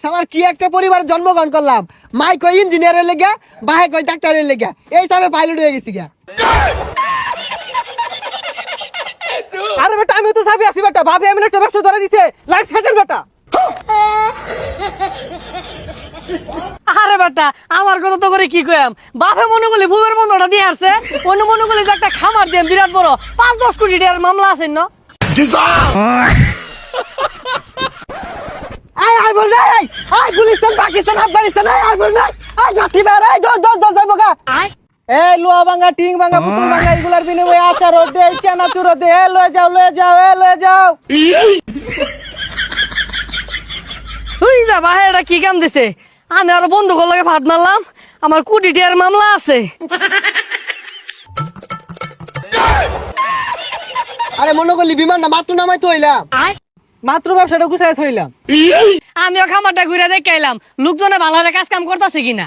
শালার কি একটা পরিবার জন্মগ্রহণ করলাম। মাই কই ইঞ্জিনিয়ারের লেগা, বাহে কই ডাক্তারের লেগা, এই হিসাবে পাইলট হয়ে গেছি গা। আরে বেটা আমি তো চাবি আছি বেটা, ভাবি আমি একটা ব্যবসা ধরে দিছে, লাইফ সেটেল বেটা। আরে বেটা আমার কথা তো করে কি কইম, বাপে মনে করলে ভূমের বন্ধটা দিয়ে আসছে, অন্য মনে করলে যে একটা খামার দিয়ে বিরাট বড় 5-10 কোটি টাকার মামলা আছে না। আই বল নাই, আই গুলিস্তান পাকিস্তান আফগানিস্তান, আই বল নাই, আই লাঠি বের, আই দর যাইব গা। এই লোহা ভাঙা, টিং ভাঙা, পুতুল ভাঙা, এগুলার বিনিময়ে আচার দে, চানাচুর দে, লয়ে যাও লয়ে যাও লয়ে যাও। তুই যা বাহে, এটা কি কাম দিছে? আমি আর বন্ধু লাগে ভাত মারলাম, আমার কোটি টাকার মামলা আছে। আরে মনে করলি বিমান না মাত্র নামাই তো হইলাম, মাত্র ব্যবসাটা গুছাই থইলাম। আমিও খামারটা ঘুরে দেখে এলাম লোকজনে ভালো কাজ কাম করতেছে কিনা।